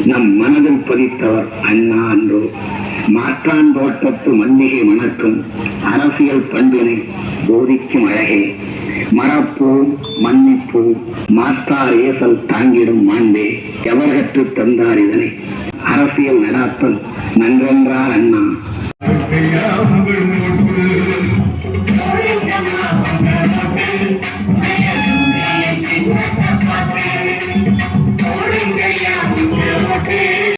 நம் மனதில் பதித்தவர் அண்ணா அன்றோ. மாற்றான் தோட்டத்து மல்லிகை மணக்கும் அரசியல் பண்பினை போதிக்கும் அழகே. மறப்போம் மன்னிப்போம் மாற்றார் ஏசல் தாங்கிடும் மாண்பே. எவர் கற்று தந்தார் இதனை அரசியல் நடாத்தல் நன்றென்றார் அண்ணா.